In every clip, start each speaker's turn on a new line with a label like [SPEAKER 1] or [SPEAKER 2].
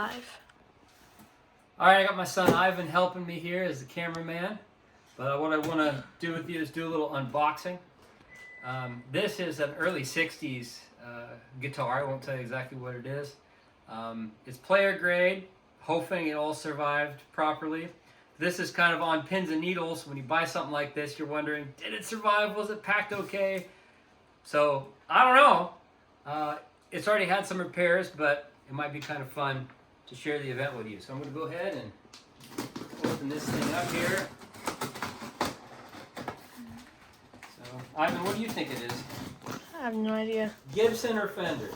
[SPEAKER 1] Live.
[SPEAKER 2] Alright, I got my son Ivan helping me here as the cameraman. But what I want to do with you is do a little unboxing. This is an early 60s guitar. I won't tell you exactly what it is. It's player grade, hoping it all survived properly. This is kind of on pins and needles. When you buy something like this, you're wondering, did it survive? Was it packed okay? So, I don't know. It's already had some repairs, but it might be kind of fun to share the event with you. So I'm going to go ahead and open this thing up here. So, Ivan, what do you think it is?
[SPEAKER 1] I have no idea.
[SPEAKER 2] Gibson or Fender?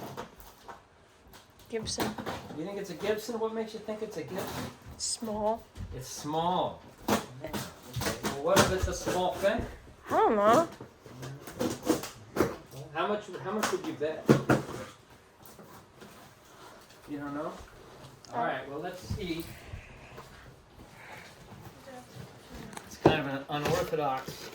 [SPEAKER 1] Gibson.
[SPEAKER 2] You think it's a Gibson? What makes you think it's a Gibson?
[SPEAKER 1] Small.
[SPEAKER 2] It's small. Okay. Well, what if it's a small Fender?
[SPEAKER 1] I don't know.
[SPEAKER 2] How much would you bet? You don't know? All right, well, let's see. It's kind of an unorthodox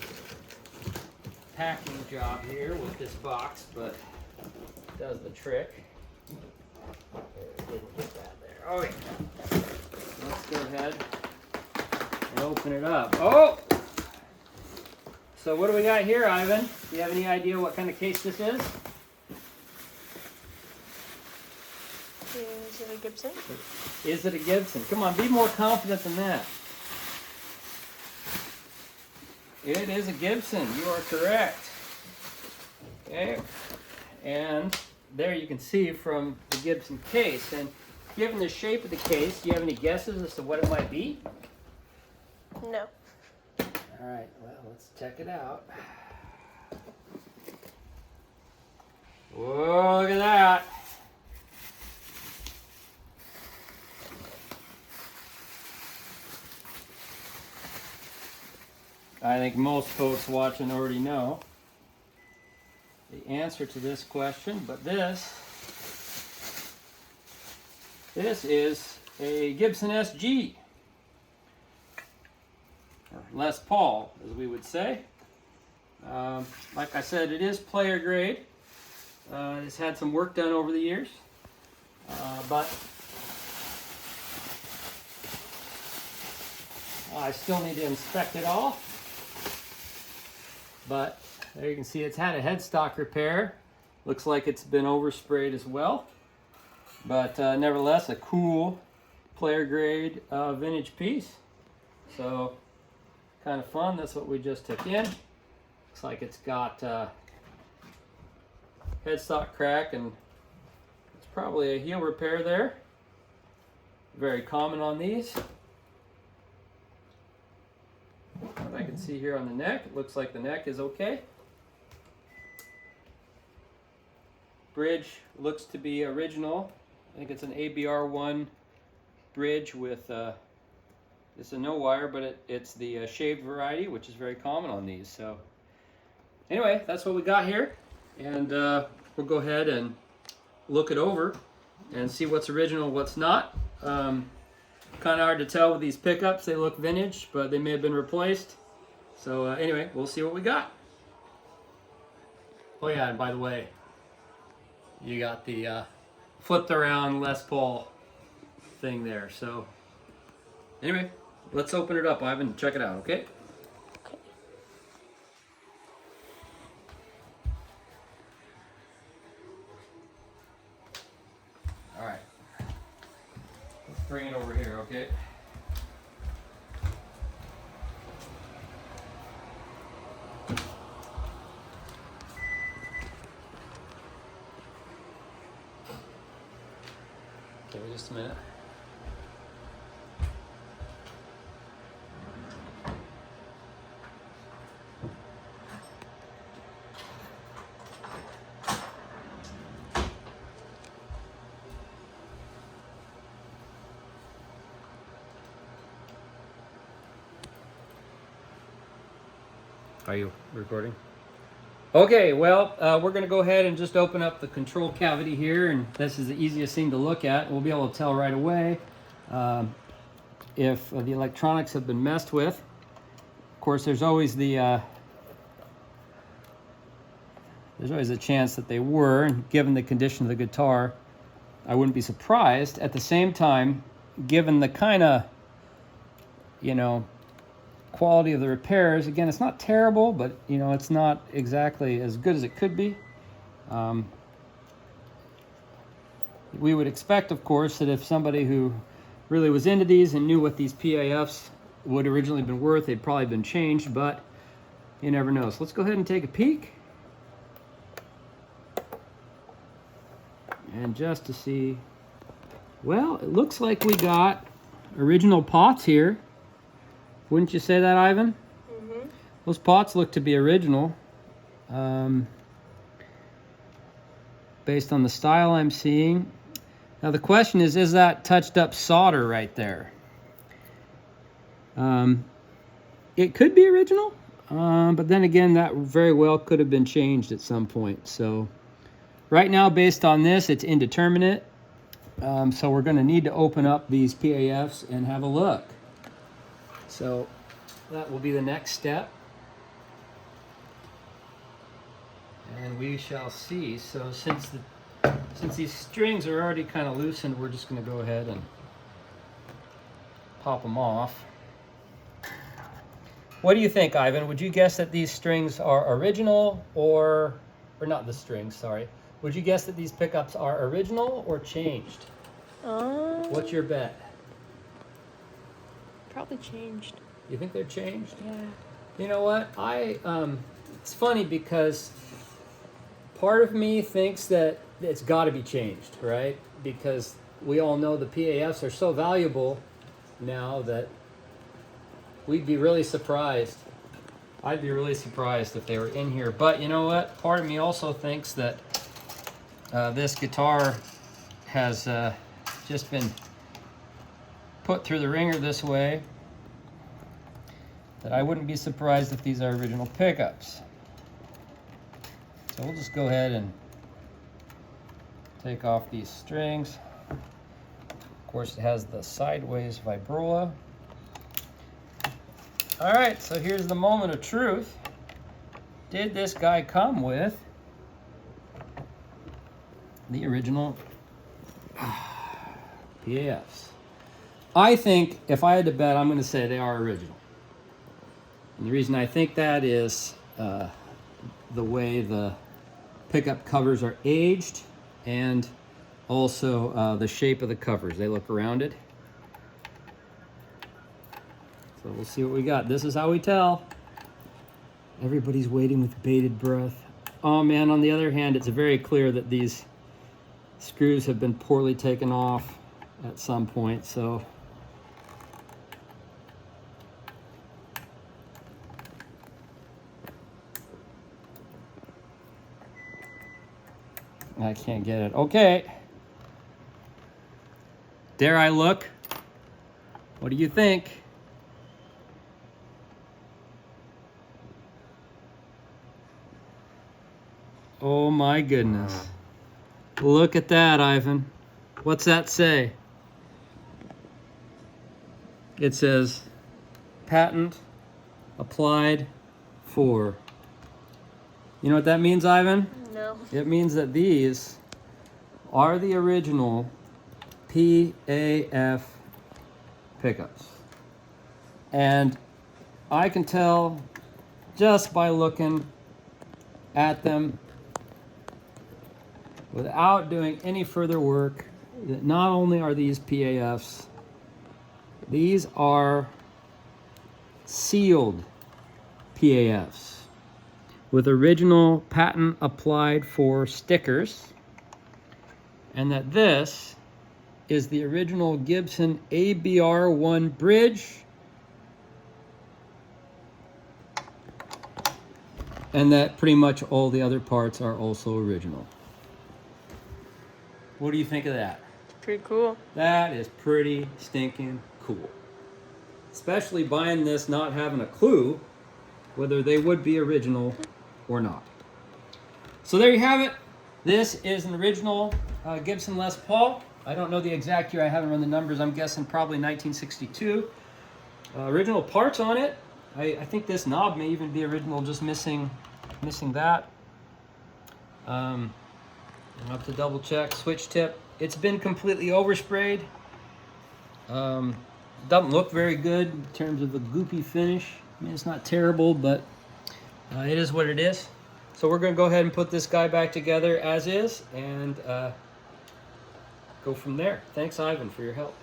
[SPEAKER 2] packing job here with this box, but it does the trick. Didn't get that there. Oh, yeah. Let's go ahead and open it up. Oh! So what do we got here, Ivan? Do you have any idea what kind of case this is?
[SPEAKER 1] Is it a Gibson?
[SPEAKER 2] Is it a Gibson? Come on, be more confident than that. It is a Gibson. You are correct. Okay. And there you can see from the Gibson case. And given the shape of the case, do you have any guesses as to what it might be?
[SPEAKER 1] No.
[SPEAKER 2] All right, well, let's check it out. Whoa, look at that. I think most folks watching already know the answer to this question, but this is a Gibson SG, or Les Paul, as we would say. Like I said, it is player grade. It's had some work done over the years, but I still need to inspect it all. But there you can see it's had a headstock repair. Looks like it's been oversprayed as well. But nevertheless, a cool player grade vintage piece. So kind of fun. That's what we just took in. Looks like it's got headstock crack, and it's probably a heel repair there. Very common on these. What I can see here on the neck, it looks like the neck is okay. Bridge looks to be original. I think it's an ABR1 bridge with, it's a no wire, but it's the shaved variety, which is very common on these. So anyway, that's what we got here. And we'll go ahead and look it over and see what's original, what's not. Kind of hard to tell with these pickups. They look vintage, but they may have been replaced. So anyway, we'll see what we got. Oh yeah, and by the way, you got the flipped around Les Paul thing there. So anyway, let's open it up, Ivan. Check it out, okay? All right. Let's bring it over here, okay? Give me just a minute. Are you recording? Okay, well, we're going to go ahead and just open up the control cavity here, and this is the easiest thing to look at. We'll be able to tell right away if the electronics have been messed with. Of course, there's always a chance that they were, and given the condition of the guitar, I wouldn't be surprised. At the same time, given the kind of, you know, quality of the repairs, again, it's not terrible, but, you know, it's not exactly as good as it could be. We would expect, of course, that if somebody who really was into these and knew what these PAFs would originally been worth, they'd probably been changed, but you never know. So let's go ahead and take a peek. And just to see, well, it looks like we got original pots here. Wouldn't you say that, Ivan?
[SPEAKER 1] Mm-hmm.
[SPEAKER 2] Those pots look to be original. Based on the style I'm seeing. Now the question is that touched up solder right there? It could be original, but then again, that very well could have been changed at some point. So right now, based on this, it's indeterminate. So we're going to need to open up these PAFs and have a look. So that will be the next step. And we shall see. So since these strings are already kind of loosened, we're just going to go ahead and pop them off. What do you think, Ivan? Would you guess that these strings are original or not the strings, sorry. Would you guess that these pickups are original or changed? What's your bet?
[SPEAKER 1] Probably changed.
[SPEAKER 2] You think they're changed?
[SPEAKER 1] Yeah.
[SPEAKER 2] You know what? It's funny because part of me thinks that it's got to be changed, right? Because we all know the PAFs are so valuable now that we'd be really surprised. I'd be really surprised if they were in here. But you know what? Part of me also thinks that this guitar has just been put through the ringer this way, that I wouldn't be surprised if these are original pickups. So we'll just go ahead and take off these strings. Of course, it has the sideways vibrola. All right, so here's the moment of truth. Did this guy come with the original PAFs? I think if I had to bet, I'm going to say they are original. And the reason I think that is the way the pickup covers are aged, and also the shape of the covers. They look rounded. So we'll see what we got. This is how we tell. Everybody's waiting with bated breath. Oh man, on the other hand, it's very clear that these screws have been poorly taken off at some point, so I can't get it. Okay. Dare I look? What do you think? Oh my goodness. Look at that, Ivan. What's that say? It says, patent applied for. You know what that means, Ivan?
[SPEAKER 1] No.
[SPEAKER 2] It means that these are the original PAF pickups. And I can tell just by looking at them without doing any further work that not only are these PAFs, these are sealed PAFs with original patent applied for stickers, and that this is the original Gibson ABR1 bridge, and that pretty much all the other parts are also original. What do you think of that?
[SPEAKER 1] Pretty cool.
[SPEAKER 2] That is pretty stinking cool. Especially buying this not having a clue whether they would be original or not. So there you have it. This is an original Gibson Les Paul. I don't know the exact year. I haven't run the numbers. I'm guessing probably 1962. Original parts on it. I think this knob may even be original, just missing that. I'll have to double check. Switch tip It's been completely oversprayed. Doesn't look very good in terms of a goopy finish. I mean, it's not terrible, but it is what it is. So we're going to go ahead and put this guy back together as is and go from there. Thanks, Ivan, for your help.